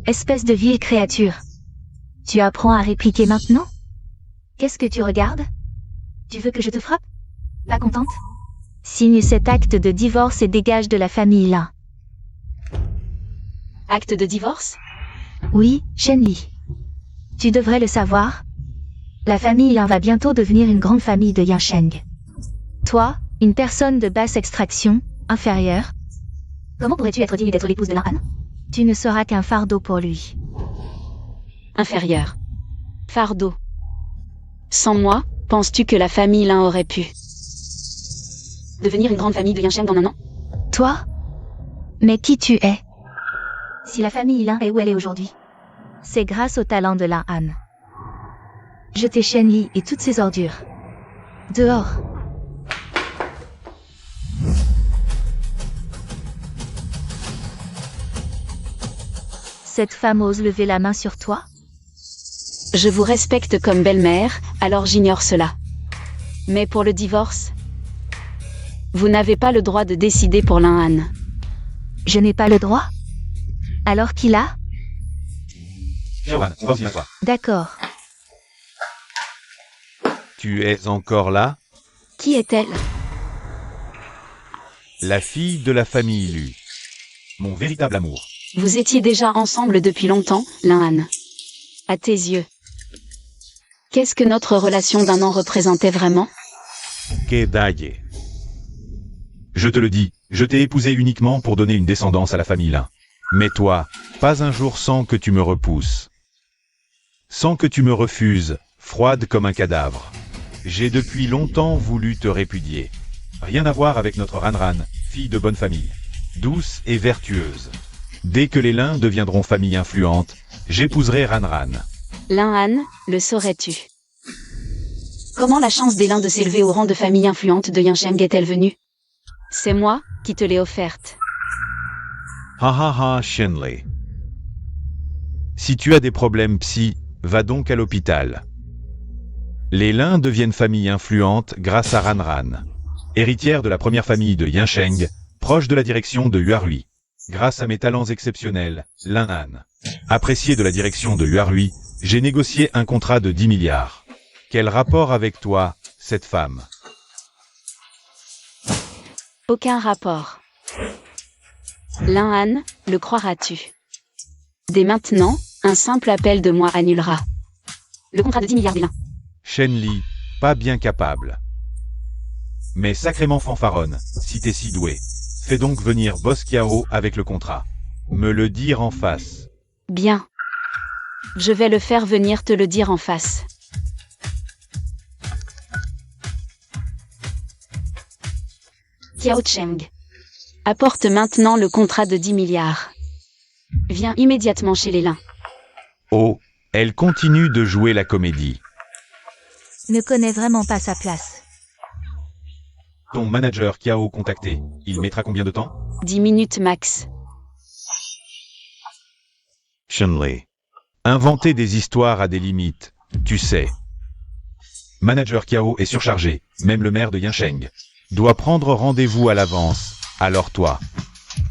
Espèce de vieille créature. Tu apprends à répliquer maintenant? Qu'est-ce que tu regardes? Tu veux que je te frappe? Pas contente? Signe cet acte de divorce et dégage de la famille Lin. Acte de divorce? Oui, Shenli. Tu devrais le savoir. La famille Lin va bientôt devenir une grande famille de Yansheng. Toi, une personne de basse extraction, inférieure. Comment pourrais-tu être digne d'être l'épouse de Lan Han? Tu ne seras qu'un fardeau pour lui. Inférieur. Fardeau. Sans moi, penses-tu que la famille Lin aurait pu devenir une grande famille de Yansheng en un an? Toi? Mais qui tu es? Si la famille Lin est où elle est aujourd'hui, c'est grâce au talent de Lan Han. Jetez Shenli et toutes ses ordures. Dehors. Cette femme ose lever la main sur toi? Je vous respecte comme belle-mère, alors j'ignore cela. Mais pour le divorce, vous n'avez pas le droit de décider pour Lan Han. Je n'ai pas le droit? Alors qui l'a? Xiaohan, reviens-toi. D'accord. Tu es encore là? Qui est-elle? La fille de la famille Lu. Mon véritable amour. Vous étiez déjà ensemble depuis longtemps, Lan Han. À tes yeux, qu'est-ce que notre relation d'un an représentait vraiment? Kedaye. Je te le dis, je t'ai épousé uniquement pour donner une descendance à la famille Lin. Mais toi, pas un jour sans que tu me repousses. Sans que tu me refuses, froide comme un cadavre. J'ai depuis longtemps voulu te répudier. Rien à voir avec notre Ranran, fille de bonne famille. Douce et vertueuse. Dès que les Lin deviendront famille influente, j'épouserai Ranran. Lan Han, le saurais-tu? Comment la chance des Lin de s'élever au rang de famille influente de Yansheng est-elle venue? C'est moi qui te l'ai offerte. Ha ha ha, Shenlei. Si tu as des problèmes psy, va donc à l'hôpital. Les Lin deviennent famille influente grâce à Ranran, héritière de la première famille de Yansheng, proche de la direction de Huarui. Grâce à mes talents exceptionnels, Lan Han, apprécié de la direction de Huarui, j'ai négocié un contrat de 10 milliards. Quel rapport avec toi, cette femme? Aucun rapport. Lan Han, le croiras-tu? Dès maintenant, un simple appel de moi annulera le contrat de 10 milliards des Lin. Shenli, pas bien capable. Mais sacrément fanfaronne, si t'es si doué. Fais donc venir Boss Kiao avec le contrat. Me le dire en face. Bien. Je vais le faire venir te le dire en face. Kiao Cheng. Apporte maintenant le contrat de 10 milliards. Viens immédiatement chez les Lin. Oh, elle continue de jouer la comédie. Ne connaît vraiment pas sa place. Ton manager Kiao contacté, il mettra combien de temps? 10 minutes max. Shenlei. Inventer des histoires a des limites, tu sais. Manager Kiao est surchargé, même le maire de Yansheng doit prendre rendez-vous à l'avance, alors toi.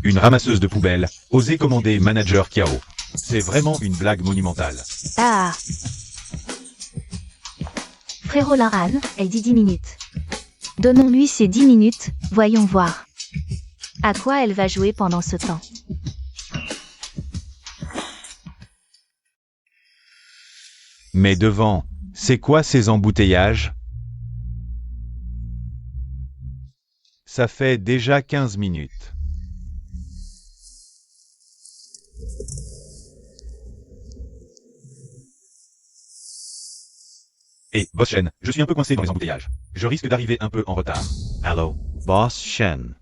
Une ramasseuse de poubelles, osez commander Manager Kiao. C'est vraiment une blague monumentale. Ah! Frérot Lan Han, elle dit 10 minutes. Donnons-lui ces 10 minutes, voyons voir. À quoi elle va jouer pendant ce temps? Mais devant, c'est quoi ces embouteillages? Ça fait déjà 15 minutes. Et, Boss Shen, je suis un peu coincé dans les embouteillages. Je risque d'arriver un peu en retard. Hello, Boss Shen.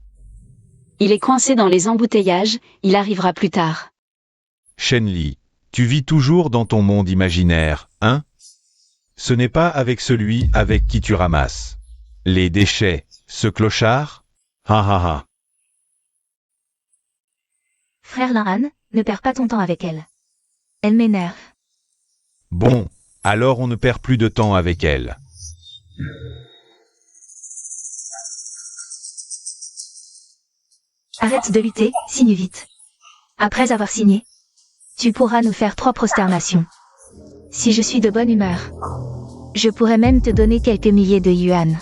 Il est coincé dans les embouteillages, il arrivera plus tard. Shenli, tu vis toujours dans ton monde imaginaire, hein? Ce n'est pas avec celui avec qui tu ramasses les déchets, ce clochard? Ha ha ha. Frère Lan Han, ne perds pas ton temps avec elle. Elle m'énerve. Bon, alors on ne perd plus de temps avec elle. Arrête de lutter, signe vite. Après avoir signé, Tu pourras nous faire 3 prosternations. Si je suis de bonne humeur, je pourrais même te donner quelques milliers de yuan.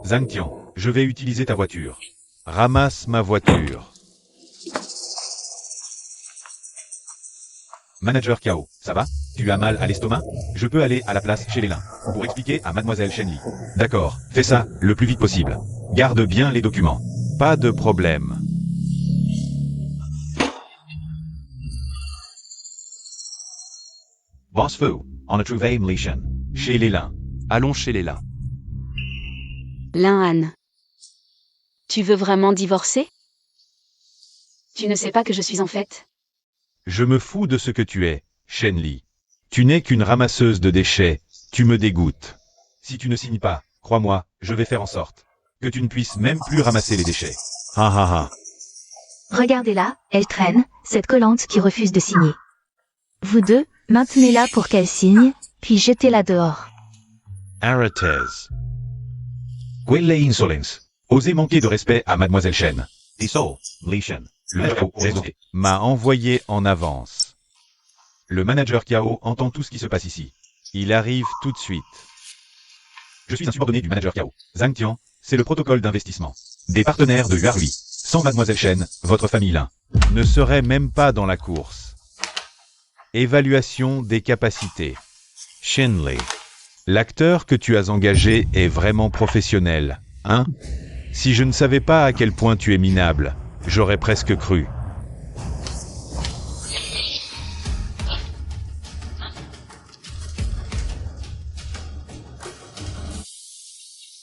Zhang Tian, je vais utiliser ta voiture. Ramasse ma voiture. Manager Cao, ça va? Tu as mal à l'estomac? Je peux aller à la place chez les lins pour expliquer à mademoiselle Shen Li. D'accord, fais ça le plus vite possible. Garde bien les documents. Pas de problème. Boss Fu, on a trouvé Li Shen. Chez les lins. Allons chez les lins. Lin Han. Tu veux vraiment divorcer? Tu ne sais pas que je suis en fait? Je me fous de ce que tu es, Shen Li. Tu n'es qu'une ramasseuse de déchets, tu me dégoûtes. Si tu ne signes pas, crois-moi, je vais faire en sorte que tu ne puisses même plus ramasser les déchets. Ha ha ha. Regardez-la, elle traîne, cette collante qui refuse de signer. Vous deux, maintenez-la pour qu'elle signe, puis jetez-la dehors. Arrêtez. Quelle insolence. Osez manquer de respect à mademoiselle Shen. Isso, Li Shen. M'a envoyé en avance. Le manager Cao entend tout ce qui se passe ici. Il arrive tout de suite. Je suis un subordonné du manager Cao. Zhang Tian, c'est le protocole d'investissement. Des partenaires de Yuarui. Sans mademoiselle Shen, votre famille Lin ne serait même pas dans la course. Évaluation des capacités. Shen Li. L'acteur que tu as engagé est vraiment professionnel, hein? Si je ne savais pas à quel point tu es minable, j'aurais presque cru.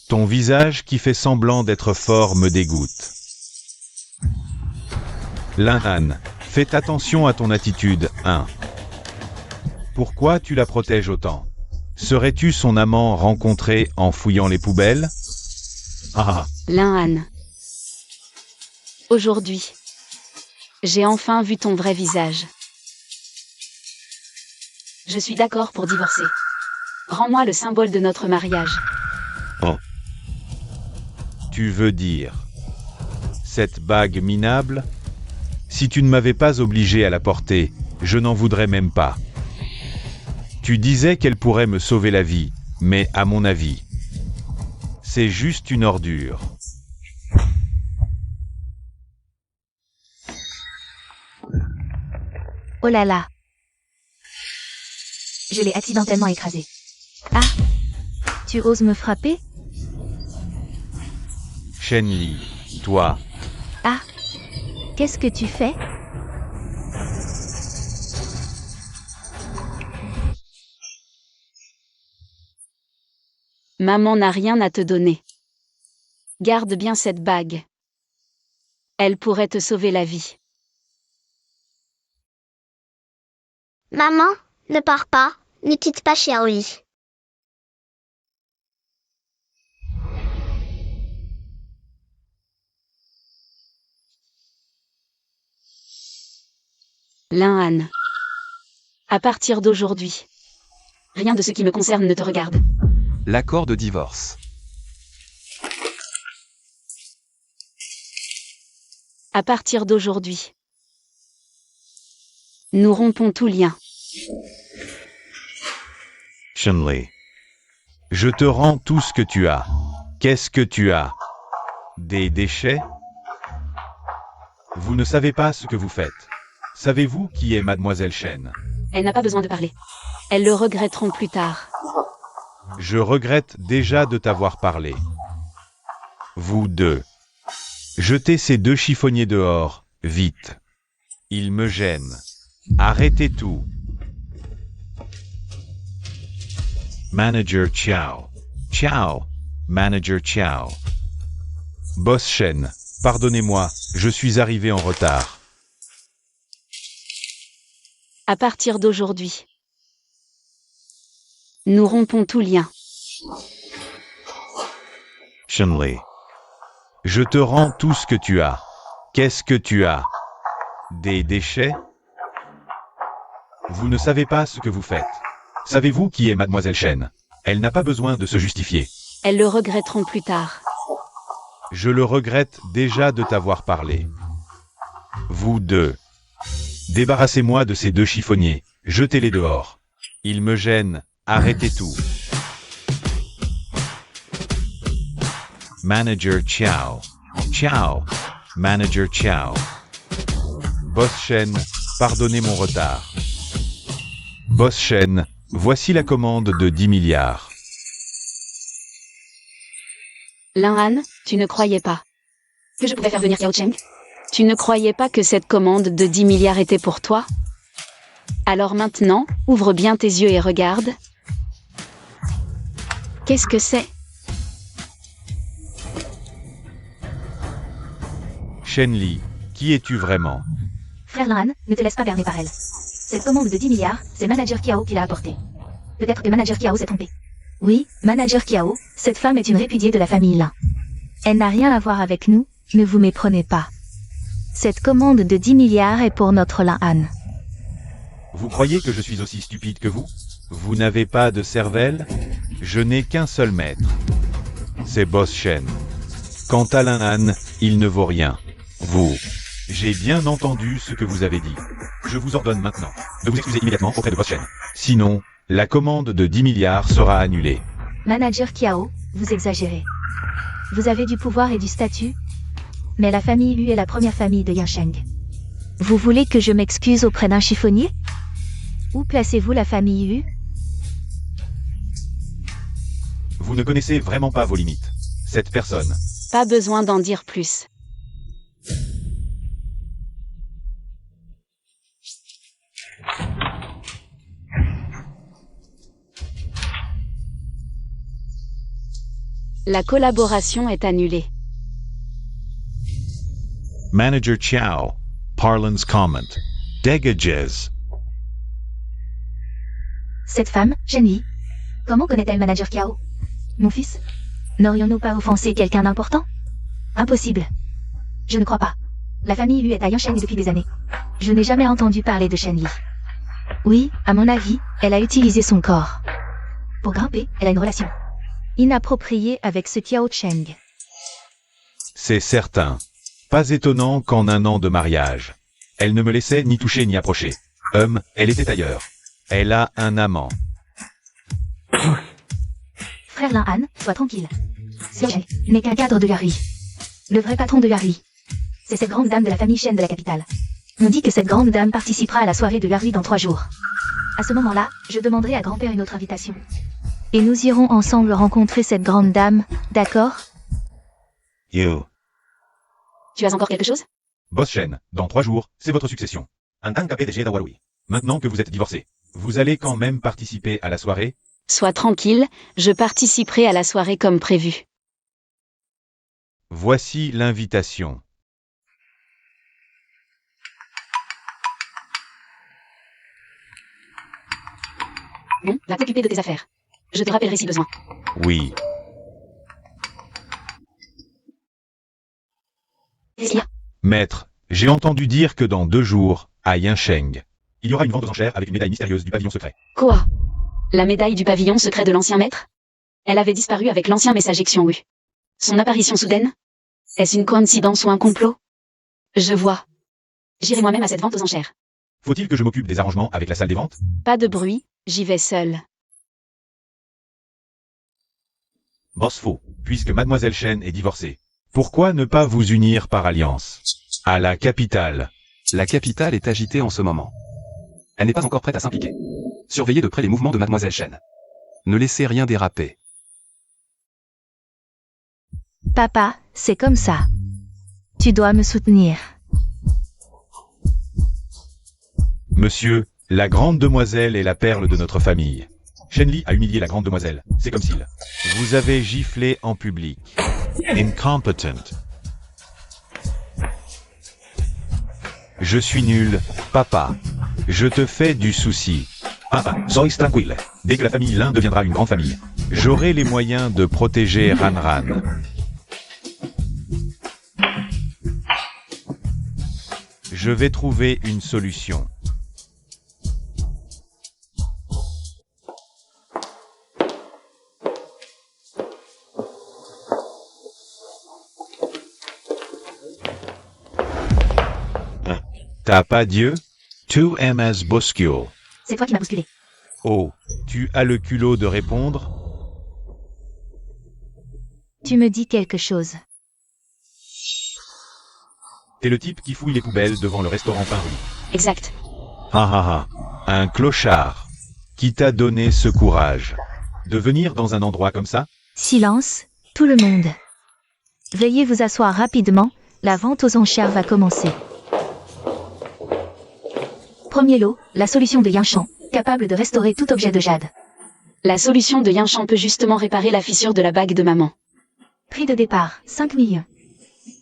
Ton visage qui fait semblant d'être fort me dégoûte. Lin Han, fais attention à ton attitude, hein? Pourquoi tu la protèges autant? Serais-tu son amant rencontré en fouillant les poubelles? Ah. Lin Han. Aujourd'hui, j'ai enfin vu ton vrai visage. Je suis d'accord pour divorcer. Rends-moi le symbole de notre mariage. Oh. Tu veux dire cette bague minable? Si tu ne m'avais pas obligé à la porter, je n'en voudrais même pas. Tu disais qu'elle pourrait me sauver la vie, mais à mon avis, c'est juste une ordure. Oh là là. Je l'ai accidentellement écrasé. Ah. Tu oses me frapper? Shen Li, toi, Ah. Qu'est-ce que tu fais? Maman n'a rien à te donner. Garde bien cette bague. Elle pourrait te sauver la vie. Maman, ne pars pas, ne quitte pas Xiaoli. Lin Han. À partir d'aujourd'hui, rien de ce qui me concerne ne te regarde. L'accord de divorce. À partir d'aujourd'hui, nous rompons tout lien. Shen Li. Je te rends tout ce que tu as. Qu'est-ce que tu as? Des déchets? Vous ne savez pas ce que vous faites. Savez-vous qui est mademoiselle Shen? Elle n'a pas besoin de parler. Elles le regretteront plus tard. Je regrette déjà de t'avoir parlé. Vous deux. Jetez ces deux chiffonniers dehors, vite. Ils me gênent. Arrêtez tout. Manager Cao. Ciao. Manager Cao. Boss Shen, pardonnez-moi, je suis arrivé en retard. À partir d'aujourd'hui, nous rompons tout lien. Shen Li. Je te rends tout ce que tu as. Qu'est-ce que tu as? Des déchets? Vous ne savez pas ce que vous faites. Savez-vous qui est mademoiselle Shen? Elle n'a pas besoin de se justifier. Elles le regretteront plus tard. Je le regrette déjà de t'avoir parlé. Vous deux. Débarrassez-moi de ces deux chiffonniers. Jetez-les dehors. Ils me gênent. Arrêtez tout. Manager ciao. Ciao. Manager ciao. Boss Shen, pardonnez mon retard. Boss Shen, voici la commande de 10 milliards. Lin-Han, tu ne croyais pas que je pouvais faire venir Yao Cheng? Tu ne croyais pas que cette commande de 10 milliards était pour toi? Alors maintenant, ouvre bien tes yeux et regarde. Qu'est-ce que c'est? Shen Li, qui es-tu vraiment? Frère Lin-Han, ne te laisse pas berner par elle. Cette commande de 10 milliards, c'est Manager Kiao qui l'a apportée. Peut-être que Manager Kiao s'est trompé. Oui, Manager Kiao, cette femme est une répudiée de la famille Lin. Elle n'a rien à voir avec nous, ne vous méprenez pas. Cette commande de 10 milliards est pour notre Lin-Han. Vous croyez que je suis aussi stupide que vous? Vous n'avez pas de cervelle? Je n'ai qu'un seul maître. C'est Boss Shen. Quant à Lin-Han, il ne vaut rien. Vous. J'ai bien entendu ce que vous avez dit. Je vous ordonne maintenant de vous excuser immédiatement auprès de Boss Shen. Sinon, la commande de 10 milliards sera annulée. Manager Kiao, vous exagérez. Vous avez du pouvoir et du statut, mais la famille Yu est la première famille de Yansheng. Vous voulez que je m'excuse auprès d'un chiffonnier? Où placez-vous la famille Yu? Vous ne connaissez vraiment pas vos limites. Cette personne. Pas besoin d'en dire plus. La collaboration est annulée. Manager Chiao. Parlance comment. Dégages. Cette femme, Shen Yi, comment connaît-elle Manager Kiao? Mon fils? N'aurions-nous pas offensé quelqu'un d'important? Impossible. Je ne crois pas. La famille Yu est à Yansheng depuis des années. Je n'ai jamais entendu parler de Shen Yi. Oui, à mon avis, elle a utilisé son corps. Pour grimper, elle a une relation inappropriée avec ce Kiao Cheng. C'est certain. Pas étonnant qu'en un an de mariage, elle ne me laissait ni toucher ni approcher. Elle était ailleurs. Elle a un amant. Frère Lin-Han, sois tranquille. Xiao Cheng n'est qu'un cadre de Yari. Le vrai patron de Yari, c'est cette grande dame de la famille Shen de la capitale. On dit que cette grande dame participera à la soirée de Yari dans 3 jours. À ce moment-là, je demanderai à grand-père une autre invitation. Et nous irons ensemble rencontrer cette grande dame, d'accord? You. Tu as encore quelque chose? Boss Shen, dans 3 jours, c'est votre succession. En tant que PDG d'Awarui. Maintenant que vous êtes divorcé, vous allez quand même participer à la soirée? Sois tranquille, je participerai à la soirée comme prévu. Voici l'invitation. Bon, va t'occuper de tes affaires. Je te rappellerai si besoin. Oui. Qu'est-ce qu'il y a? Maître, j'ai entendu dire que dans 2 jours, à Yansheng, il y aura une vente aux enchères avec une médaille mystérieuse du pavillon secret. Quoi? La médaille du pavillon secret de l'ancien maître? Elle avait disparu avec l'ancien messager Xiongwu. Son apparition soudaine? Est-ce une coïncidence ou un complot? Je vois. J'irai moi-même à cette vente aux enchères. Faut-il que je m'occupe des arrangements avec la salle des ventes? Pas de bruit, j'y vais seul. Boss faux, puisque Mademoiselle Shen est divorcée. Pourquoi ne pas vous unir par alliance? À la capitale. La capitale est agitée en ce moment. Elle n'est pas encore prête à s'impliquer. Surveillez de près les mouvements de Mademoiselle Shen. Ne laissez rien déraper. Papa, c'est comme ça. Tu dois me soutenir. Monsieur, la grande demoiselle est la perle de notre famille. Shen Li a humilié la grande demoiselle. C'est comme s'il vous avez giflé en public. Incompetent. Je suis nul, papa. Je te fais du souci. Papa, sois tranquille. Dès que la famille Lin deviendra une grande famille, j'aurai les moyens de protéger Ranran. Je vais trouver une solution. T'as pas Dieu? Tu ms bouscule. C'est toi qui m'as bousculé. Oh, tu as le culot de répondre? Tu me dis quelque chose. T'es le type qui fouille les poubelles devant le restaurant Pain-Rue. Exact. Un clochard. Qui t'a donné ce courage? De venir dans un endroit comme ça? Silence, tout le monde. Veuillez vous asseoir rapidement, la vente aux enchères va commencer. Premier lot, la solution de Yinchan, capable de restaurer tout objet de jade. La solution de Yinchan peut justement réparer la fissure de la bague de maman. Prix de départ, 5 millions.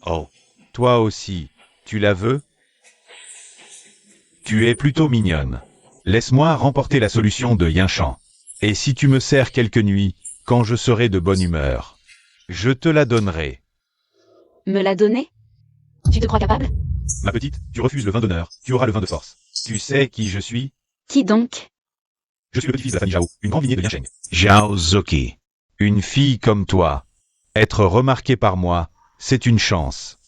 Oh, toi aussi, tu la veux? Tu es plutôt mignonne. Laisse-moi remporter la solution de Yinchan. Et si tu me sers quelques nuits, quand je serai de bonne humeur, je te la donnerai. Me l'a donné? Tu te crois capable? Ma petite, tu refuses le vin d'honneur, tu auras le vin de force. Tu sais qui je suis? Qui donc? Je suis le petit-fils de la famille Zhao, une grande lignée de Yansheng. Zhao Zoki. Une fille comme toi. Être remarquée par moi, c'est une chance.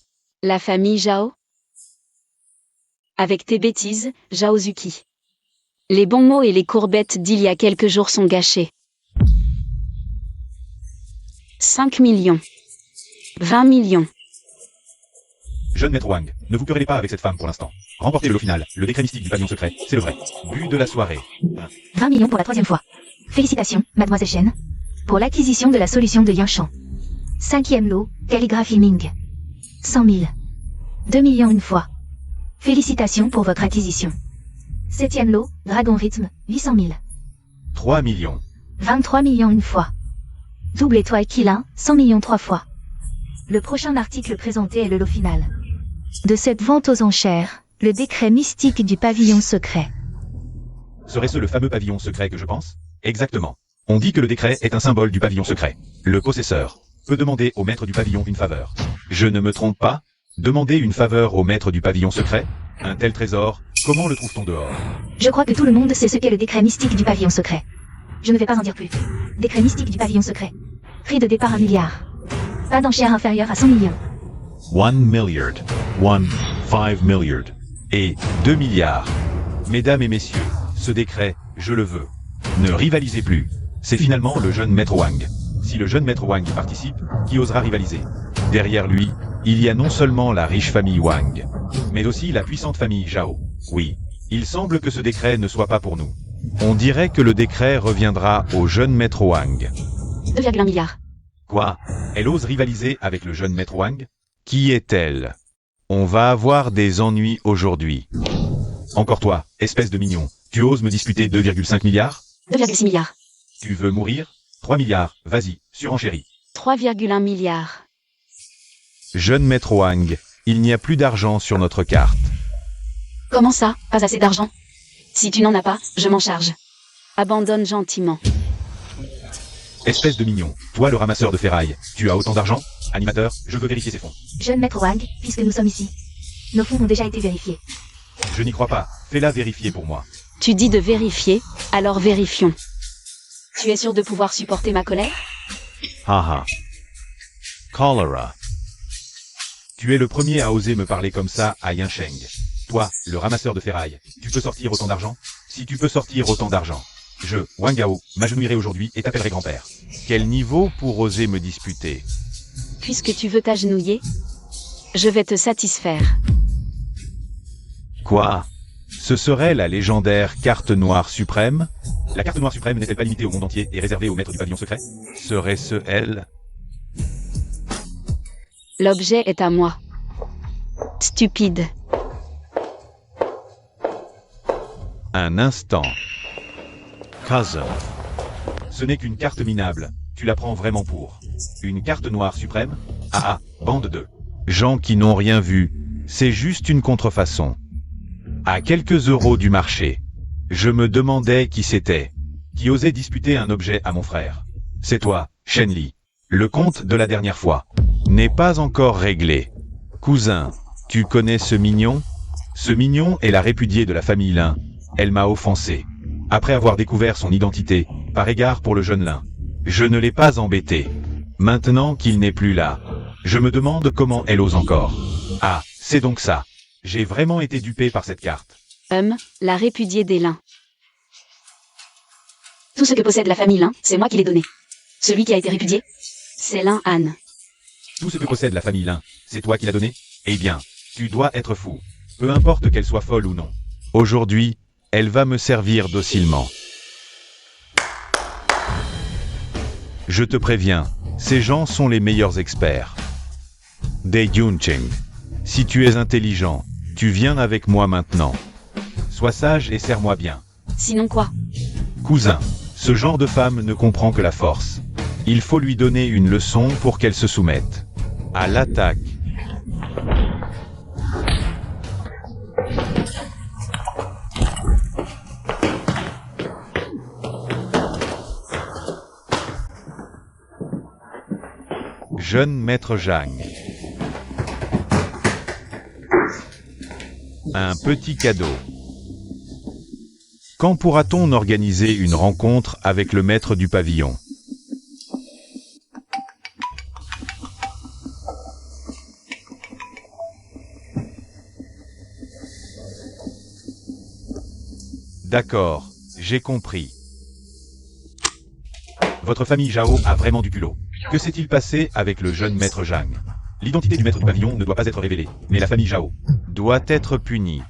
La famille Zhao? Avec tes bêtises, Zhaozuki. Les bons mots et les courbettes d'il y a quelques jours sont gâchés. 5 millions. 20 millions. Jeune maître Wang, ne vous querellez pas avec cette femme pour l'instant. Remportez le final, le décret mystique du pavillon secret, c'est le vrai. But de la soirée. 20 millions pour la 3e fois. Félicitations, mademoiselle Shen, pour l'acquisition de la solution de Yinchan. 5e lot, calligraphie Ming. 100 000. 2 millions une fois. Félicitations pour votre acquisition. 7e lot, dragon rythme, 800 000. 3 millions. 23 millions une fois. Double étoile Kilin, 100 millions 3 fois. Le prochain article présenté est le lot final. De cette vente aux enchères, le décret mystique du pavillon secret. Serait-ce le fameux pavillon secret que je pense? Exactement. On dit que le décret est un symbole du pavillon secret. Le possesseur peut demander au maître du pavillon une faveur. Je ne me trompe pas? Demander une faveur au maître du pavillon secret? Un tel trésor, comment le trouve-t-on dehors? Je crois que tout le monde sait ce qu'est le décret mystique du pavillon secret. Je ne vais pas en dire plus. Décret mystique du pavillon secret. Prix de départ 1 milliard. Pas d'enchère inférieure à 100 millions. 1 milliard. 5 milliard. Et 2 milliards. Mesdames et messieurs, ce décret, je le veux. Ne rivalisez plus. C'est finalement le jeune maître Wang. Si le jeune maître Wang participe, qui osera rivaliser? Derrière lui, il y a non seulement la riche famille Wang, mais aussi la puissante famille Zhao. Oui, il semble que ce décret ne soit pas pour nous. On dirait que le décret reviendra au jeune maître Wang. 2,1 milliards. Quoi? Elle ose rivaliser avec le jeune maître Wang? Qui est-elle? On va avoir des ennuis aujourd'hui. Encore toi, espèce de mignon, tu oses me disputer 2,5 milliards? 2,6 milliards. Tu veux mourir? 3 milliards, vas-y, surenchéris. 3,1 milliards. Jeune maître Wang, il n'y a plus d'argent sur notre carte. Comment ça, pas assez d'argent? Si tu n'en as pas, je m'en charge. Abandonne gentiment. Espèce de mignon, toi le ramasseur de ferraille, tu as autant d'argent? Animateur, je veux vérifier ces fonds. Jeune maître Wang, puisque nous sommes ici. Nos fonds ont déjà été vérifiés. Je n'y crois pas, fais-la vérifier pour moi. Tu dis de vérifier, alors vérifions. Tu es sûr de pouvoir supporter ma colère? Haha. Cholera. Tu es le premier à oser me parler comme ça à Yansheng. Toi, le ramasseur de ferraille, tu peux sortir autant d'argent? Si tu peux sortir autant d'argent, je, Wang Gao, m'agenouillerai aujourd'hui et t'appellerai grand-père. Quel niveau pour oser me disputer? Puisque tu veux t'agenouiller, je vais te satisfaire. Quoi? Ce serait la légendaire carte noire suprême? La carte noire suprême n'est-elle pas limitée au monde entier et réservée au maître du pavillon secret? Serait-ce elle? L'objet est à moi. Stupide. Un instant. Cousin. Ce n'est qu'une carte minable. Tu la prends vraiment pour une carte noire suprême? Ah, bande de gens qui n'ont rien vu. C'est juste une contrefaçon. À quelques euros du marché. Je me demandais qui c'était. Qui osait disputer un objet à mon frère. C'est toi, Shen Li. Le compte de la dernière fois n'est pas encore réglé. Cousin, tu connais ce mignon? Ce mignon est la répudiée de la famille Lin. Elle m'a offensé. Après avoir découvert son identité, par égard pour le jeune Lin. Je ne l'ai pas embêté. Maintenant qu'il n'est plus là, je me demande comment elle ose encore. Ah, c'est donc ça. J'ai vraiment été dupé par cette carte. La répudiée des Lin. Tout ce que possède la famille Lin, c'est moi qui l'ai donné. Celui qui a été répudié, c'est Lin Han. Tout ce que possède la famille Lin, c'est toi qui l'as donné? Eh bien, tu dois être fou. Peu importe qu'elle soit folle ou non. Aujourd'hui, elle va me servir docilement. Je te préviens, ces gens sont les meilleurs experts. Des Yuncheng. Si tu es intelligent, tu viens avec moi maintenant. Sois sage et serre-moi bien. Sinon quoi? Cousin, ce genre de femme ne comprend que la force. Il faut lui donner une leçon pour qu'elle se soumette. À l'attaque. Jeune maître Zhang. Un petit cadeau. Quand pourra-t-on organiser une rencontre avec le maître du pavillon? D'accord, j'ai compris. Votre famille Zhao a vraiment du culot. Que s'est-il passé avec le jeune maître Zhang? L'identité du maître du pavillon ne doit pas être révélée, mais la famille Zhao doit être punie.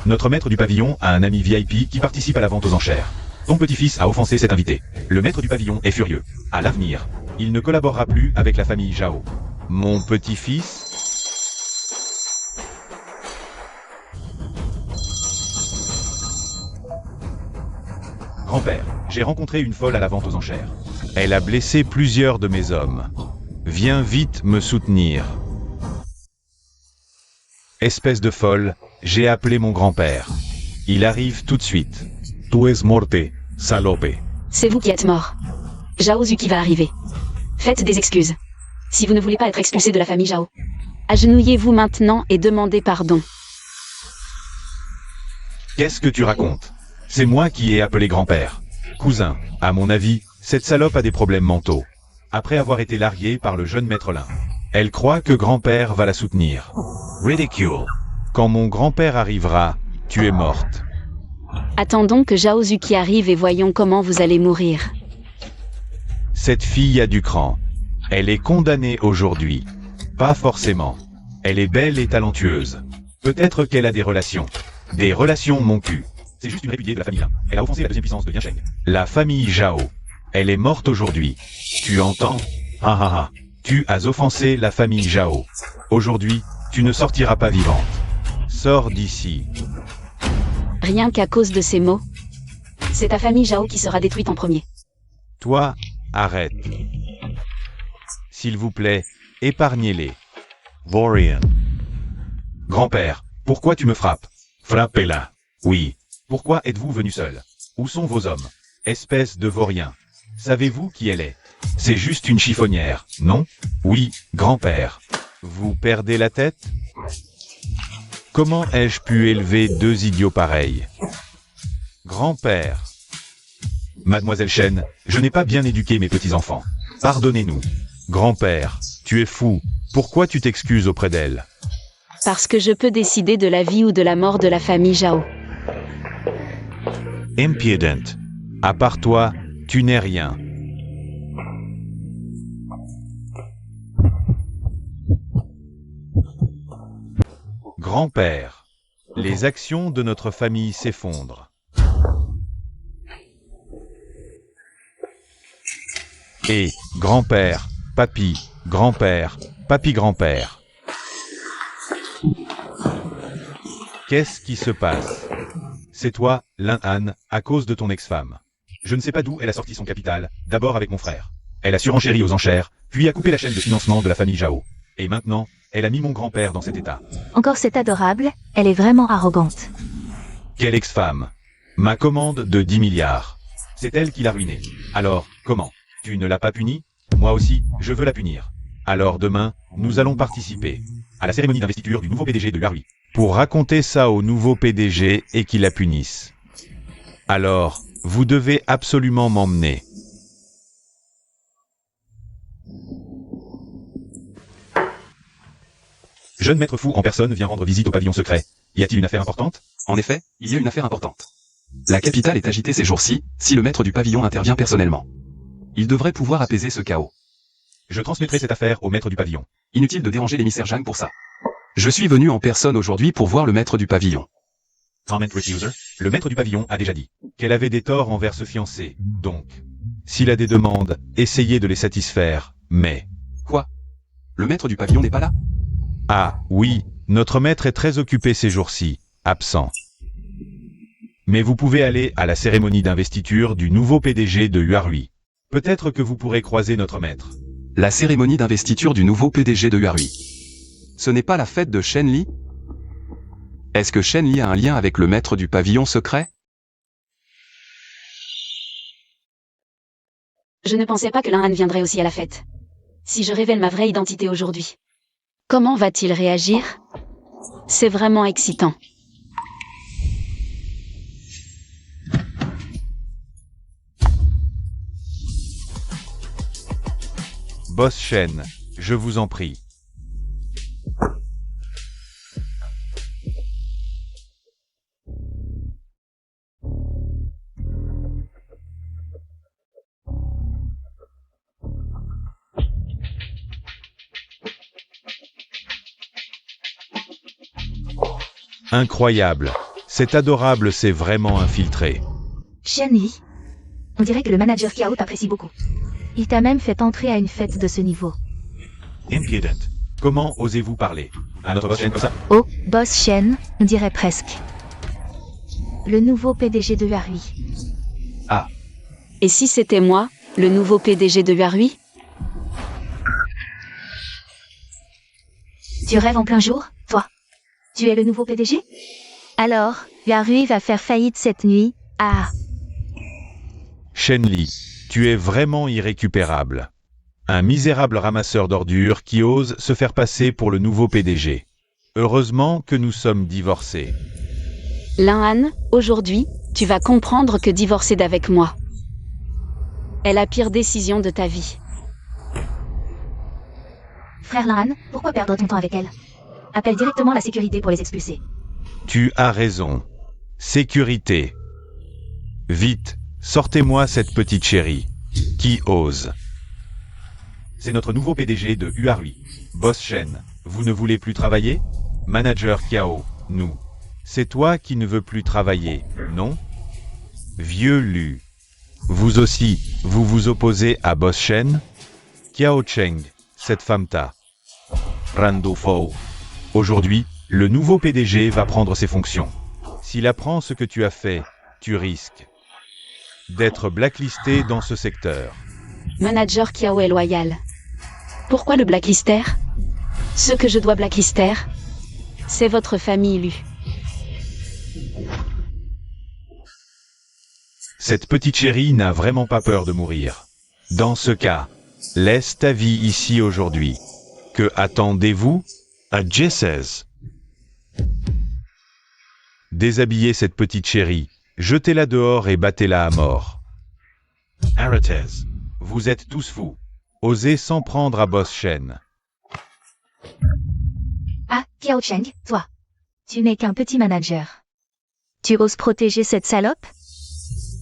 Notre maître du pavillon a un ami VIP qui participe à la vente aux enchères. Ton petit-fils a offensé cet invité. Le maître du pavillon est furieux. À l'avenir, il ne collaborera plus avec la famille Zhao. Mon petit-fils? Grand-père, j'ai rencontré une folle à la vente aux enchères. Elle a blessé plusieurs de mes hommes. Viens vite me soutenir. Espèce de folle, j'ai appelé mon grand-père. Il arrive tout de suite. Tu es morte, salope. C'est vous qui êtes mort. Zhao Zuki va arriver. Faites des excuses. Si vous ne voulez pas être expulsé de la famille Zhao, agenouillez-vous maintenant et demandez pardon. Qu'est-ce que tu racontes? C'est moi qui ai appelé grand-père. Cousin, à mon avis, cette salope a des problèmes mentaux. Après avoir été larguée par le jeune maître Lin, elle croit que grand-père va la soutenir. Ridicule. Quand mon grand-père arrivera, tu es morte. Attendons que Zhao Zuki arrive et voyons comment vous allez mourir. Cette fille a du cran. Elle est condamnée aujourd'hui. Pas forcément. Elle est belle et talentueuse. Peut-être qu'elle a des relations. Des relations mon cul. C'est juste une répudiée de la famille Lin. Elle a offensé la deuxième puissance de Yansheng. La famille Zhao. Elle est morte aujourd'hui. Tu entends? Ah ah ah. Tu as offensé la famille Zhao. Aujourd'hui, tu ne sortiras pas vivante. Sors d'ici. Rien qu'à cause de ces mots, c'est ta famille Zhao qui sera détruite en premier. Toi, arrête. S'il vous plaît, épargnez-les. Vorian. Grand-père, pourquoi tu me frappes? Frappez-la. Oui. Pourquoi êtes-vous venu seul? Où sont vos hommes? Espèce de vaurien. Savez-vous qui elle est? C'est juste une chiffonnière, non? Oui, grand-père. Vous perdez la tête? Comment ai-je pu élever deux idiots pareils? Grand-père. Mademoiselle Shen, je n'ai pas bien éduqué mes petits-enfants. Pardonnez-nous. Grand-père, tu es fou. Pourquoi tu t'excuses auprès d'elle? Parce que je peux décider de la vie ou de la mort de la famille Zhao. Impudent. À part toi, tu n'es rien. Grand-père. Les actions de notre famille s'effondrent. Et, grand-père, papy, grand-père, papy-grand-père. Qu'est-ce qui se passe? C'est toi, Lin Han, à cause de ton ex-femme. Je ne sais pas d'où elle a sorti son capital, d'abord avec mon frère. Elle a surenchéri aux enchères, puis a coupé la chaîne de financement de la famille Zhao. Et maintenant, elle a mis mon grand-père dans cet état. Encore c'est adorable, elle est vraiment arrogante. Quelle ex-femme? Ma commande de 10 milliards. C'est elle qui l'a ruinée. Alors, comment? Tu ne l'as pas punie? Moi aussi, je veux la punir. Alors demain, nous allons participer à la cérémonie d'investiture du nouveau PDG de Larui. Pour raconter ça au nouveau PDG et qu'il la punisse. Alors, vous devez absolument m'emmener. Jeune maître fou en personne vient rendre visite au pavillon secret. Y a-t-il une affaire importante? En effet, il y a une affaire importante. La capitale est agitée ces jours-ci, si le maître du pavillon intervient personnellement. Il devrait pouvoir apaiser ce chaos. Je transmettrai cette affaire au maître du pavillon. Inutile de déranger l'émissaire Zhang pour ça. Je suis venu en personne aujourd'hui pour voir le maître du pavillon. Comment refuser? Le maître du pavillon a déjà dit qu'elle avait des torts envers ce fiancé. Donc, s'il a des demandes, essayez de les satisfaire, mais... Quoi? Le maître du pavillon n'est pas là? Ah, oui, notre maître est très occupé ces jours-ci, absent. Mais vous pouvez aller à la cérémonie d'investiture du nouveau PDG de Huarui. Peut-être que vous pourrez croiser notre maître. La cérémonie d'investiture du nouveau PDG de Huarui. Ce n'est pas la fête de Shen Li? Est-ce que Shen Li a un lien avec le maître du pavillon secret? Je ne pensais pas que Lan Han viendrait aussi à la fête. Si je révèle ma vraie identité aujourd'hui, comment va-t-il réagir? C'est vraiment excitant. Boss Shen, je vous en prie. Incroyable. Cet adorable s'est vraiment infiltré. Shen Li, on dirait que le manager Kiao t'apprécie beaucoup. Il t'a même fait entrer à une fête de ce niveau. Impudent. Comment osez-vous parler à notre boss Shen comme ça? Oh, Boss Shen, on dirait presque. Le nouveau PDG de Huarui. Ah, Et si c'était moi, le nouveau PDG de Huarui? Tu rêves en plein jour, toi? Tu es le nouveau PDG? Alors, Huarui va faire faillite cette nuit. Ah, Shen Li, tu es vraiment irrécupérable. Un misérable ramasseur d'ordures qui ose se faire passer pour le nouveau PDG. Heureusement que nous sommes divorcés. Lan Han, aujourd'hui, tu vas comprendre que divorcer d'avec moi est la pire décision de ta vie. frère Lan Han, pourquoi perdre ton temps avec elle? Appelle directement la sécurité pour les expulser. Tu as raison. Sécurité. Vite, sortez-moi cette petite chérie. Qui ose? C'est notre nouveau PDG de Huarui. Boss Shen, vous ne voulez plus travailler? Manager Kiao, nous. C'est toi qui ne veux plus travailler, non? Vieux Lu. Vous aussi, vous vous opposez à Boss Shen? Kiao Cheng, cette femme-ta. Rando Fo. Aujourd'hui, le nouveau PDG va prendre ses fonctions. S'il apprend ce que tu as fait, tu risques d'être blacklisté dans ce secteur. Manager Kiao est loyal. Pourquoi le blacklister? Ce que je dois blacklister, c'est votre famille Lu. Cette petite chérie n'a vraiment pas peur de mourir. Dans ce cas, laisse ta vie ici aujourd'hui. Que attendez-vous? À Jesses. Déshabillez cette petite chérie, jetez-la dehors et battez-la à mort. Arrêtez. Vous êtes tous fous. Osez s'en prendre à Boss Shen. Ah, Kiao Cheng, toi. Tu n'es qu'un petit manager. Tu oses protéger cette salope?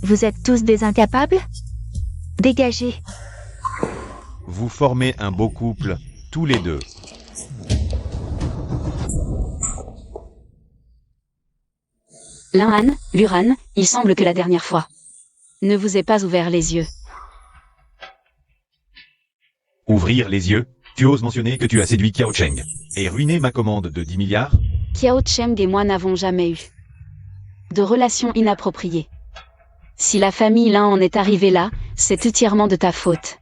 Vous êtes tous des incapables? Dégagez. Vous formez un beau couple, tous les deux. Lan Han, Luran, il semble que la dernière fois ne vous ai pas ouvert les yeux. Ouvrir les yeux? Tu oses mentionner que tu as séduit Kiao Cheng et ruiné ma commande de 10 milliards? Kiao Cheng et moi n'avons jamais eu de relations inappropriées. Si la famille Lan en est arrivée là, c'est entièrement de ta faute.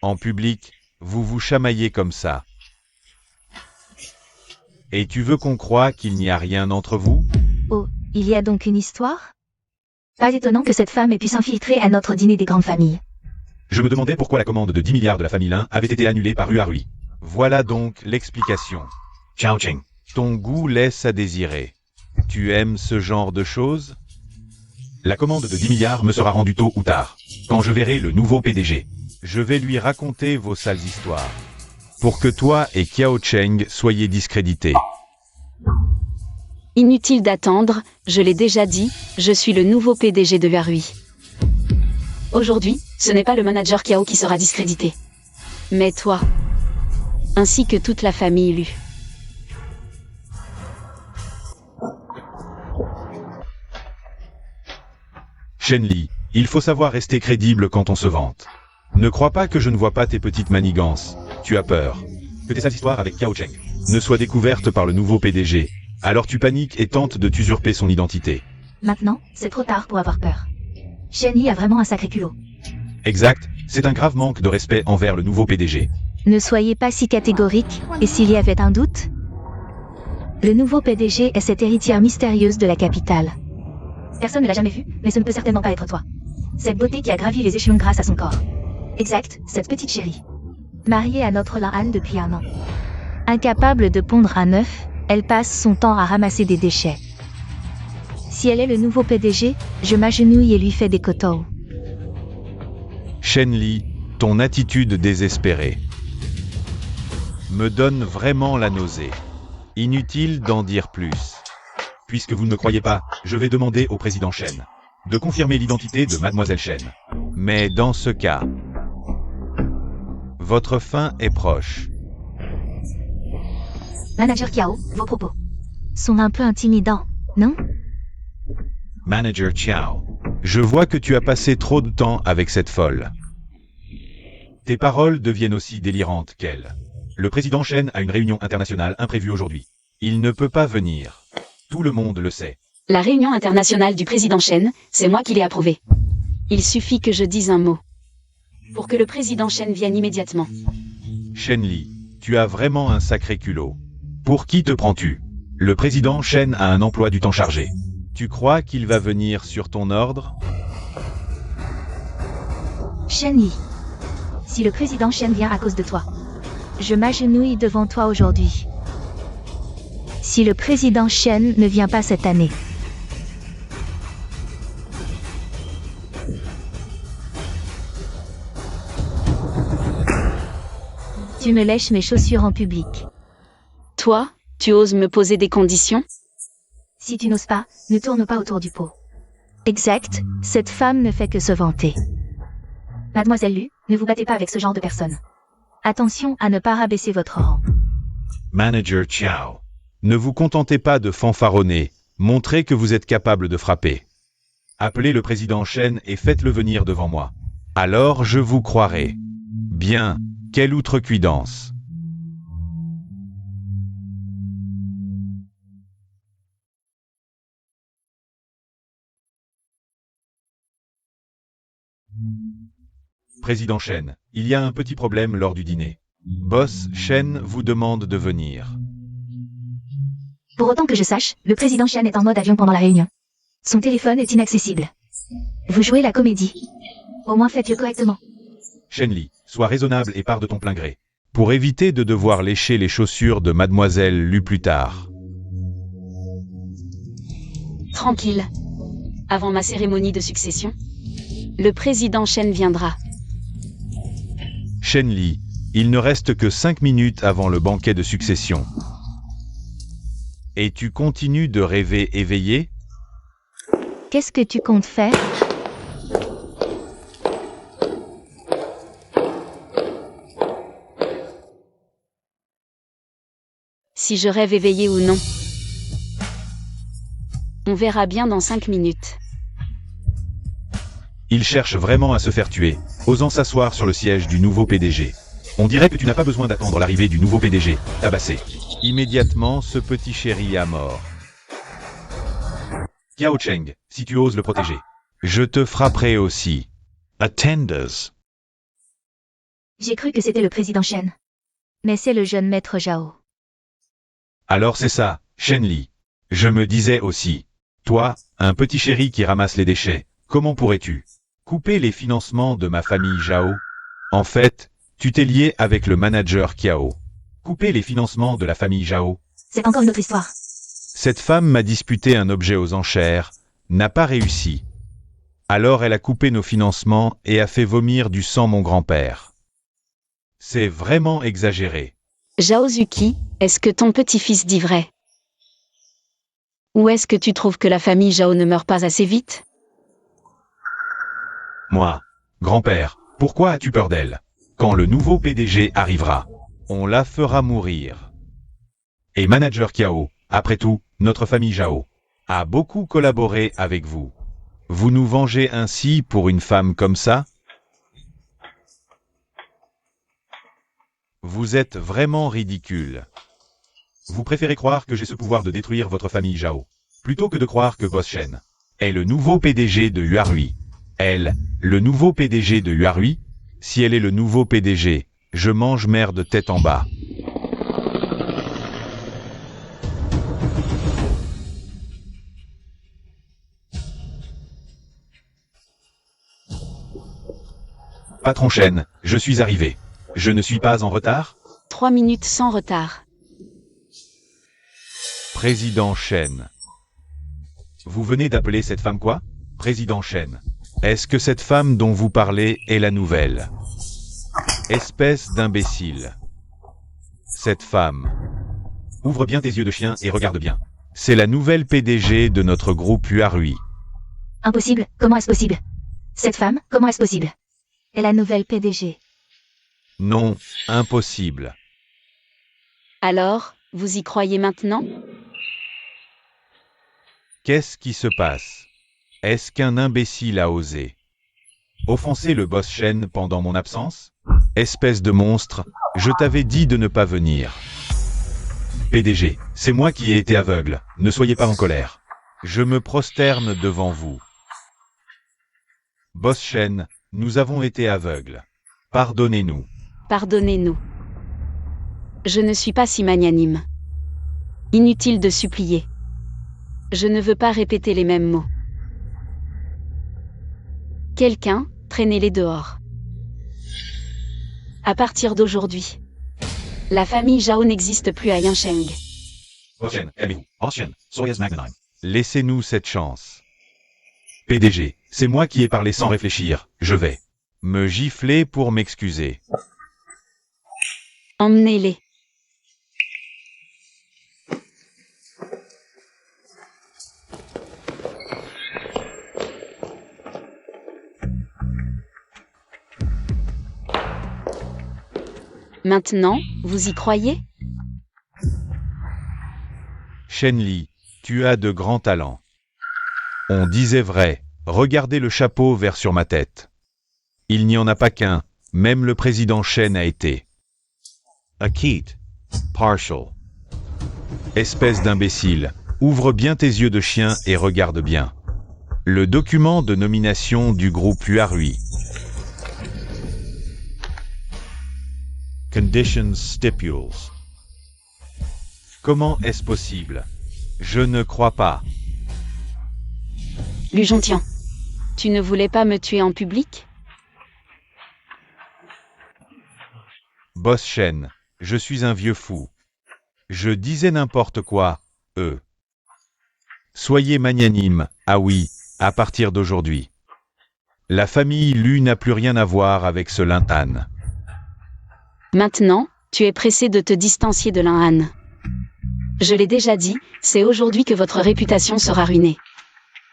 En public, vous vous chamaillez comme ça. Et tu veux qu'on croie qu'il n'y a rien entre vous? Oh, il y a donc une histoire? Pas étonnant que cette femme ait pu s'infiltrer à notre dîner des grandes familles. Je me demandais pourquoi la commande de 10 milliards de la famille Lin avait été annulée par Huarui. Voilà donc l'explication. Chao Cheng, ton goût laisse à désirer. Tu aimes ce genre de choses? La commande de 10 milliards me sera rendue tôt ou tard. Quand je verrai le nouveau PDG, je vais lui raconter vos sales histoires. Pour que toi et Kiao Cheng soyez discrédités. Inutile d'attendre, je l'ai déjà dit, je suis le nouveau PDG de Yarui. Aujourd'hui, ce n'est pas le manager Kiao qui sera discrédité. Mais toi, ainsi que toute la famille Lu. Shenli, il faut savoir rester crédible quand on se vante. Ne crois pas que je ne vois pas tes petites manigances. Tu as peur que tes sales histoires avec Kiao Cheng ne soient découvertes par le nouveau PDG. Alors tu paniques et tentes de t'usurper son identité. Maintenant, c'est trop tard pour avoir peur. Shenli a vraiment un sacré culot. Exact, c'est un grave manque de respect envers le nouveau PDG. Ne soyez pas si catégorique, et s'il y avait un doute? Le nouveau PDG est cette héritière mystérieuse de la capitale. Personne ne l'a jamais vue, mais ce ne peut certainement pas être toi. Cette beauté qui a gravi les échelons grâce à son corps. Exact, cette petite chérie. Mariée à notre Lan depuis 1 an. Incapable de pondre un œuf, elle passe son temps à ramasser des déchets. Si elle est le nouveau PDG, je m'agenouille et lui fais des kotous. Shenli, ton attitude désespérée me donne vraiment la nausée. Inutile d'en dire plus. Puisque vous ne me croyez pas, je vais demander au président Shen de confirmer l'identité de Mademoiselle Shen. Mais dans ce cas, votre fin est proche. Manager Kiao, vos propos sont un peu intimidants, non? Manager Chiao, je vois que tu as passé trop de temps avec cette folle. Tes paroles deviennent aussi délirantes qu'elle. Le président Shen a une réunion internationale imprévue aujourd'hui. Il ne peut pas venir. Tout le monde le sait. La réunion internationale du président Shen, c'est moi qui l'ai approuvée. Il suffit que je dise un mot. Pour que le président Shen vienne immédiatement. Shenli, tu as vraiment un sacré culot. Pour qui te prends-tu? Le président Shen a un emploi du temps chargé. Tu crois qu'il va venir sur ton ordre? Shenli, si le président Shen vient à cause de toi, je m'agenouille devant toi aujourd'hui. Si le président Shen ne vient pas cette année, tu me lèches mes chaussures en public. Toi, tu oses me poser des conditions? Si tu n'oses pas, ne tourne pas autour du pot. Exact, cette femme ne fait que se vanter. Mademoiselle Lu, ne vous battez pas avec ce genre de personnes. Attention à ne pas rabaisser votre rang. Manager Chiao, ne vous contentez pas de fanfaronner, montrez que vous êtes capable de frapper. Appelez le président Shen et faites-le venir devant moi. Alors je vous croirai. Bien, quelle outrecuidance. Président Shen, il y a un petit problème lors du dîner. Boss Shen vous demande de venir. Pour autant que je sache, le président Shen est en mode avion pendant la réunion. Son téléphone est inaccessible. Vous jouez la comédie. Au moins faites-le correctement. Shenli, sois raisonnable et pars de ton plein gré. Pour éviter de devoir lécher les chaussures de Mademoiselle Lu plus tard. Tranquille. Avant ma cérémonie de succession, le président Shen viendra. Shenli, il ne reste que 5 minutes avant le banquet de succession. Et tu continues de rêver éveillé? Qu'est-ce que tu comptes faire? Si je rêve éveillé ou non. On verra bien dans 5 minutes. Il cherche vraiment à se faire tuer, osant s'asseoir sur le siège du nouveau PDG. On dirait que tu n'as pas besoin d'attendre l'arrivée du nouveau PDG, tabassé. Immédiatement, ce petit chéri à mort. Kiao Cheng, si tu oses le protéger. Je te frapperai aussi. Attenders. J'ai cru que c'était le président Shen. Mais c'est le jeune maître Zhao. Alors c'est ça, Shenli. Je me disais aussi. Toi, un petit chéri qui ramasse les déchets, comment pourrais-tu couper les financements de ma famille Zhao? En fait, tu t'es lié avec le manager Kiao. Couper les financements de la famille Zhao. C'est encore une autre histoire. Cette femme m'a disputé un objet aux enchères, n'a pas réussi. Alors elle a coupé nos financements et a fait vomir du sang mon grand-père. C'est vraiment exagéré. Zhao Zuki, est-ce que ton petit-fils dit vrai? Ou est-ce que tu trouves que la famille Zhao ne meurt pas assez vite? Moi. Grand-père, pourquoi as-tu peur d'elle? Quand le nouveau PDG arrivera, on la fera mourir. Et manager Kiao, après tout, notre famille Zhao a beaucoup collaboré avec vous. Vous nous vengez ainsi pour une femme comme ça? Vous êtes vraiment ridicule. Vous préférez croire que j'ai ce pouvoir de détruire votre famille Zhao, plutôt que de croire que Boss Shen est le nouveau PDG de Yuarui. Elle, le nouveau PDG de Yuarui? Si elle est le nouveau PDG, je mange merde tête en bas. Patron Shen, je suis arrivé. Je ne suis pas en retard? 3 minutes sans retard. Président Shen. Vous venez d'appeler cette femme quoi? Président Shen. Est-ce que cette femme dont vous parlez est la nouvelle? Espèce d'imbécile. Cette femme. Ouvre bien tes yeux de chien et regarde bien. C'est la nouvelle PDG de notre groupe Yuarui. Impossible, comment est-ce possible? Cette femme, comment est-ce possible? Et la nouvelle PDG. Non, impossible. Alors, vous y croyez maintenant? Qu'est-ce qui se passe? Est-ce qu'un imbécile a osé offenser le boss Shen pendant mon absence? Espèce de monstre, je t'avais dit de ne pas venir. PDG, c'est moi qui ai été aveugle, ne soyez pas en colère. Je me prosterne devant vous. Boss Shen, nous avons été aveugles. Pardonnez-nous. Pardonnez-nous. Je ne suis pas si magnanime. Inutile de supplier. Je ne veux pas répéter les mêmes mots. Quelqu'un, traînez-les dehors. À partir d'aujourd'hui, la famille Zhao n'existe plus à Yansheng. Boss Shen, calmez-vous. Boss Shen, soyez magnanime. Laissez-nous cette chance. PDG, c'est moi qui ai parlé sans réfléchir, je vais me gifler pour m'excuser. Emmenez-les. Maintenant, vous y croyez? Shenli, tu as de grands talents. On disait vrai, regardez le chapeau vert sur ma tête. Il n'y en a pas qu'un, même le président Shen a été. Akit. Partial. Espèce d'imbécile, ouvre bien tes yeux de chien et regarde bien. Le document de nomination du groupe Yuarui. Conditions stipules. Comment est-ce possible? Je ne crois pas. Lu Jontian, tu ne voulais pas me tuer en public? Boss Shen, je suis un vieux fou. Je disais n'importe quoi, Soyez magnanime, ah oui, à partir d'aujourd'hui. La famille Lu n'a plus rien à voir avec ce Lintan. Maintenant, tu es pressé de te distancier de Linhan. Je l'ai déjà dit, c'est aujourd'hui que votre réputation sera ruinée.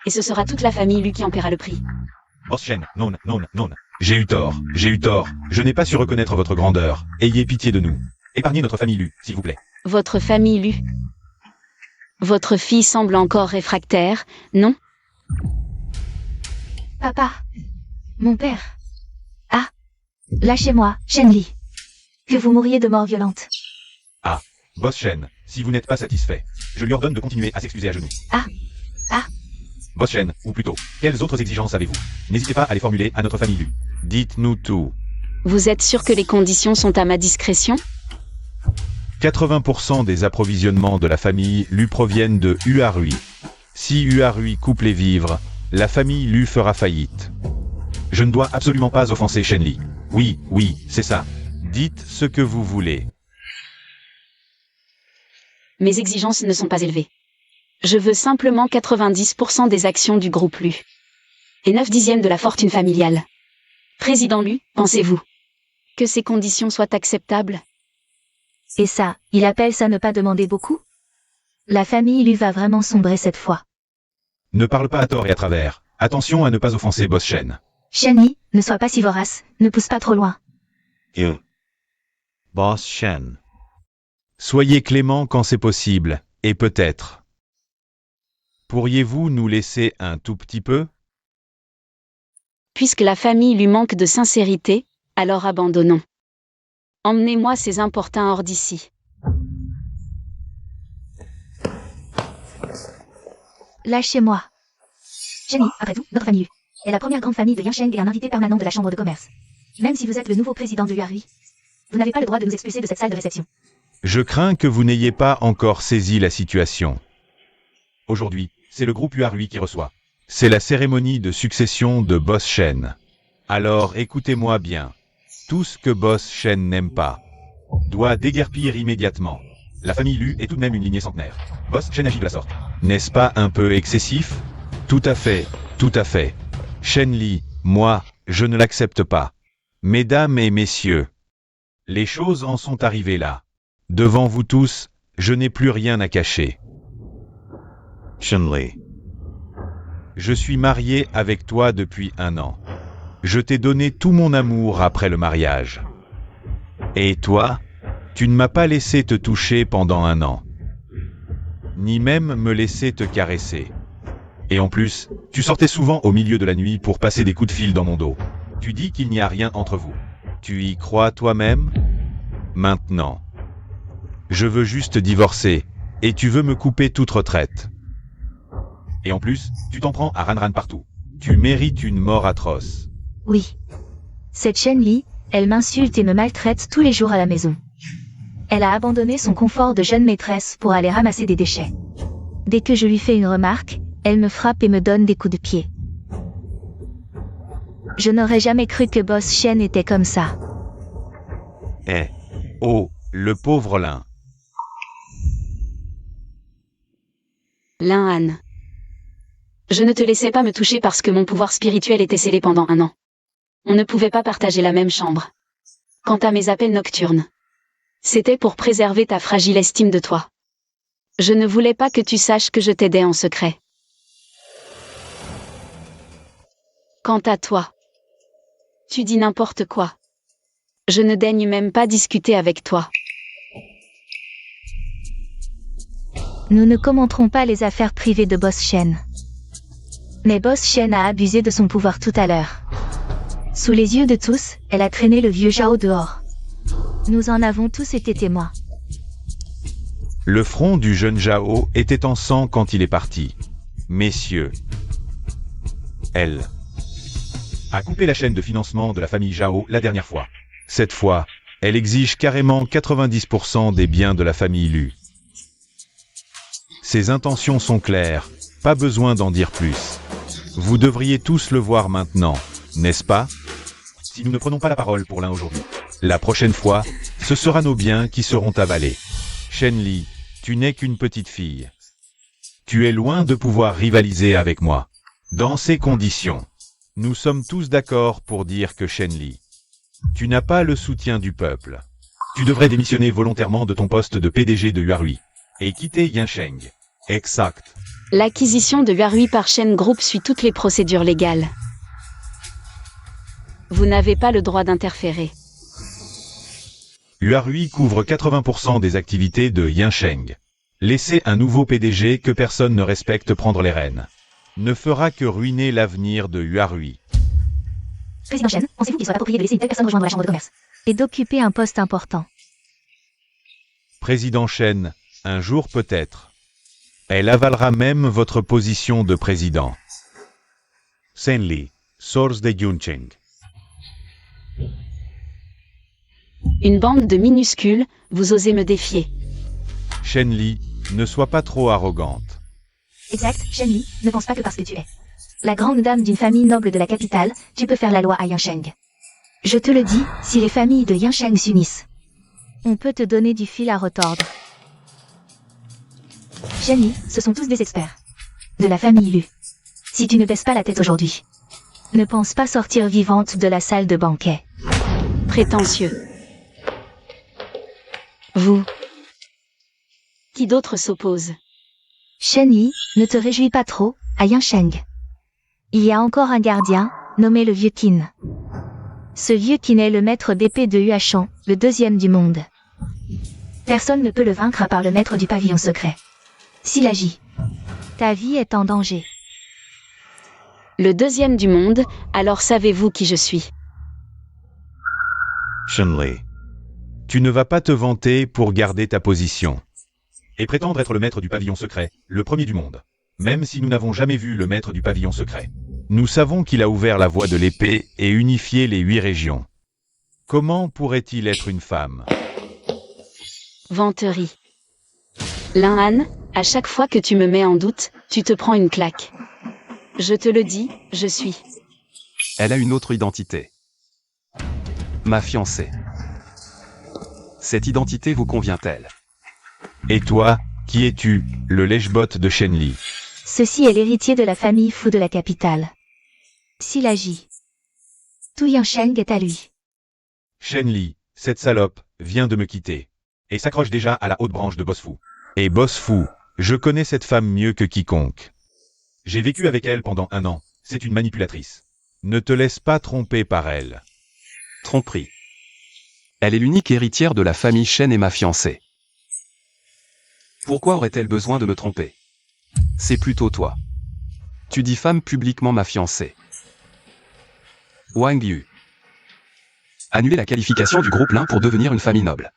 Et ce sera toute la famille Lu qui en paiera le prix. Boss Shen, non. J'ai eu tort. Je n'ai pas su reconnaître votre grandeur. Ayez pitié de nous. Épargnez notre famille Lu, s'il vous plaît. Votre famille Lu. Votre fille semble encore réfractaire, non? Papa. Mon père. Ah. Lâchez-moi, Shenli. Que vous mouriez de mort violente. Ah, Boss Shen, si vous n'êtes pas satisfait, je lui ordonne de continuer à s'excuser à genoux. Ah. Boss Shen, ou plutôt, quelles autres exigences avez-vous? N'hésitez pas à les formuler à notre famille Lu. Dites-nous tout. Vous êtes sûr que les conditions sont à ma discrétion? 80% des approvisionnements de la famille Lu proviennent de Yuarui. Si Yuarui coupe les vivres, la famille Lu fera faillite. Je ne dois absolument pas offenser Shenli. Oui, c'est ça. Dites ce que vous voulez. Mes exigences ne sont pas élevées. Je veux simplement 90% des actions du groupe Lu. Et 9/10 de la fortune familiale. Président Lu, pensez-vous que ces conditions soient acceptables? Et ça, il appelle ça ne pas demander beaucoup? La famille Lu va vraiment sombrer cette fois. Ne parle pas à tort et à travers. Attention à ne pas offenser Boss Shen. Shen Li, ne sois pas si vorace, ne pousse pas trop loin. Boss Shen. Soyez clément quand c'est possible, et peut-être. Pourriez-vous nous laisser un tout petit peu? Puisque la famille lui manque de sincérité, alors abandonnons. Emmenez-moi ces importuns hors d'ici. Lâchez-moi. Shen Li, après tout, notre famille est la première grande famille de Yansheng et un invité permanent de la chambre de commerce. Même si vous êtes le nouveau président de Yuarui, vous n'avez pas le droit de nous expulser de cette salle de réception. Je crains que vous n'ayez pas encore saisi la situation. Aujourd'hui, c'est le groupe Yuarui qui reçoit. C'est la cérémonie de succession de Boss Shen. Alors écoutez-moi bien. Tout ce que Boss Shen n'aime pas doit déguerpir immédiatement. La famille Lu est tout de même une lignée centenaire. Boss Shen agit de la sorte. N'est-ce pas un peu excessif? Tout à fait, tout à fait. Shen Li, moi, je ne l'accepte pas. Mesdames et messieurs, les choses en sont arrivées là. Devant vous tous, je n'ai plus rien à cacher. Shen Li. Je suis marié avec toi depuis 1 an. Je t'ai donné tout mon amour après le mariage. Et toi, tu ne m'as pas laissé te toucher pendant 1 an. Ni même me laisser te caresser. Et en plus, tu sortais souvent au milieu de la nuit pour passer des coups de fil dans mon dos. Tu dis qu'il n'y a rien entre vous. Tu y crois toi-même? Maintenant. Je veux juste divorcer, et tu veux me couper toute retraite. Et en plus, tu t'en prends à Ranran partout. Tu mérites une mort atroce. Oui. Cette Shen Li, elle m'insulte et me maltraite tous les jours à la maison. Elle a abandonné son confort de jeune maîtresse pour aller ramasser des déchets. Dès que je lui fais une remarque, elle me frappe et me donne des coups de pied. Je n'aurais jamais cru que Boss Shen était comme ça. Eh. Oh, le pauvre Lin. Lin Han. Je ne te laissais pas me toucher parce que mon pouvoir spirituel était scellé pendant 1 an. On ne pouvait pas partager la même chambre. Quant à mes appels nocturnes, c'était pour préserver ta fragile estime de toi. Je ne voulais pas que tu saches que je t'aidais en secret. Quant à toi, tu dis n'importe quoi. Je ne daigne même pas discuter avec toi. Nous ne commenterons pas les affaires privées de Boss Shen. Mais Boss Shen a abusé de son pouvoir tout à l'heure. Sous les yeux de tous, elle a traîné le vieux Zhao dehors. Nous en avons tous été témoins. Le front du jeune Zhao était en sang quand il est parti. Messieurs, elle a coupé la chaîne de financement de la famille Zhao la dernière fois. Cette fois, elle exige carrément 90% des biens de la famille Lu. Ses intentions sont claires, pas besoin d'en dire plus. Vous devriez tous le voir maintenant, n'est-ce pas? Si nous ne prenons pas la parole pour l'un aujourd'hui, la prochaine fois, ce sera nos biens qui seront avalés. Shen Li, tu n'es qu'une petite fille. Tu es loin de pouvoir rivaliser avec moi. Dans ces conditions, nous sommes tous d'accord pour dire que Shen Li, tu n'as pas le soutien du peuple. Tu devrais démissionner volontairement de ton poste de PDG de Yuarui et quitter Yansheng. Exact. L'acquisition de Yuarui par Shen Group suit toutes les procédures légales. Vous n'avez pas le droit d'interférer. Yuarui couvre 80% des activités de Yansheng. Laisser un nouveau PDG que personne ne respecte prendre les rênes ne fera que ruiner l'avenir de Yuarui. Président Shen, pensez-vous qu'il soit approprié de laisser une telle personne rejoindre la chambre de commerce et d'occuper un poste important? Président Shen, un jour peut-être. Elle avalera même votre position de président. Shen Li, source de Yuncheng. Une bande de minuscules, vous osez me défier. Shen Li, ne sois pas trop arrogante. Exact, Shen Li, ne pense pas que parce que tu es la grande dame d'une famille noble de la capitale, tu peux faire la loi à Yansheng. Je te le dis, si les familles de Yansheng s'unissent, on peut te donner du fil à retordre. Shen Li, ce sont tous des experts de la famille Lu. Si tu ne baisses pas la tête aujourd'hui, ne pense pas sortir vivante de la salle de banquet. Prétentieux. Vous. Qui d'autre s'oppose? Shen Yi, ne te réjouis pas trop, à Yansheng. Il y a encore un gardien, nommé le vieux Qin. Ce vieux Qin est le maître d'épée de Huachan, le deuxième du monde. Personne ne peut le vaincre à part le maître du pavillon secret. S'il agit, ta vie est en danger. Le deuxième du monde, alors savez-vous qui je suis? Shenli. Tu ne vas pas te vanter pour garder ta position. Et prétendre être le maître du pavillon secret, le premier du monde. Même si nous n'avons jamais vu le maître du pavillon secret. Nous savons qu'il a ouvert la voie de l'épée et unifié les 8 régions. Comment pourrait-il être une femme? Vanterie. Lin-Han, à chaque fois que tu me mets en doute, tu te prends une claque. Je te le dis, je suis. Elle a une autre identité. Ma fiancée. Cette identité vous convient-elle? Et toi, qui es-tu, le lèche-bot de Shenli? Ceci est l'héritier de la famille Fu de la capitale. S'il agit, tout Yansheng est à lui. Shenli, cette salope, vient de me quitter. Et s'accroche déjà à la haute branche de Boss Fu. Et Boss Fu, je connais cette femme mieux que quiconque. J'ai vécu avec elle pendant 1 an, c'est une manipulatrice. Ne te laisse pas tromper par elle. Tromperie. Elle est l'unique héritière de la famille Shen et ma fiancée. Pourquoi aurait-elle besoin de me tromper? C'est plutôt toi. Tu diffames publiquement ma fiancée. Wang Yu. Annuler la qualification du groupe Lin pour devenir une famille noble.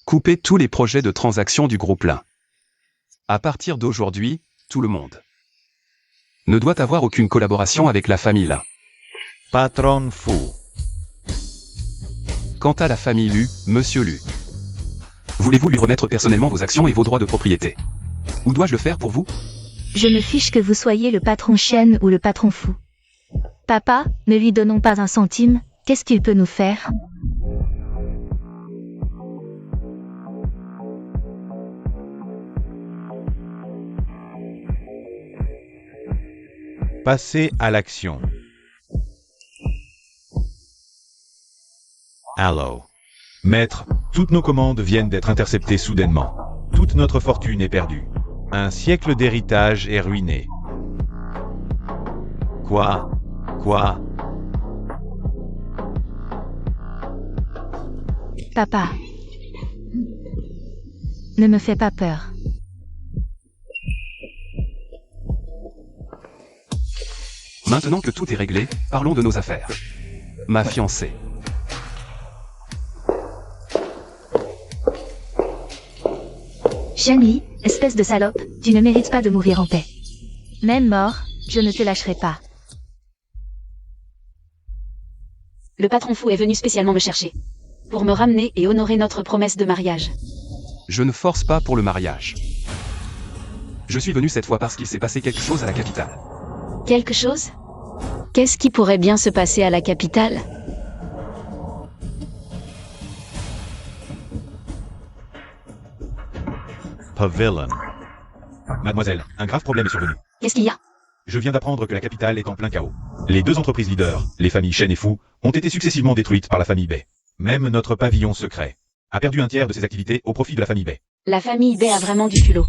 Couper tous les projets de transaction du groupe Lin. À partir d'aujourd'hui, tout le monde ne doit avoir aucune collaboration avec la famille Lin. Patron Fu. Quant à la famille Lu, Monsieur Lu, voulez-vous lui remettre personnellement vos actions et vos droits de propriété? Ou dois-je le faire pour vous? Je me fiche que vous soyez le patron Shen ou le patron Fu. Papa, ne lui donnons pas un centime, qu'est-ce qu'il peut nous faire? Passez à l'action. Allo. Maître, toutes nos commandes viennent d'être interceptées soudainement. Toute notre fortune est perdue. Un siècle d'héritage est ruiné. Quoi? Papa, ne me fais pas peur. Maintenant que tout est réglé, parlons de nos affaires. Ma fiancée. Shen Li, espèce de salope, tu ne mérites pas de mourir en paix. Même mort, je ne te lâcherai pas. Le patron Fu est venu spécialement me chercher. Pour me ramener et honorer notre promesse de mariage. Je ne force pas pour le mariage. Je suis venu cette fois parce qu'il s'est passé quelque chose à la capitale. Quelque chose? Qu'est-ce qui pourrait bien se passer à la capitale? Pavilion. Mademoiselle, un grave problème est survenu. Qu'est-ce qu'il y a? Je viens d'apprendre que la capitale est en plein chaos. Les 2 entreprises leaders, les familles Shen et Fu, ont été successivement détruites par la famille Bei. Même notre pavillon secret a perdu 1/3 de ses activités au profit de la famille Bei. La famille Bei a vraiment du culot.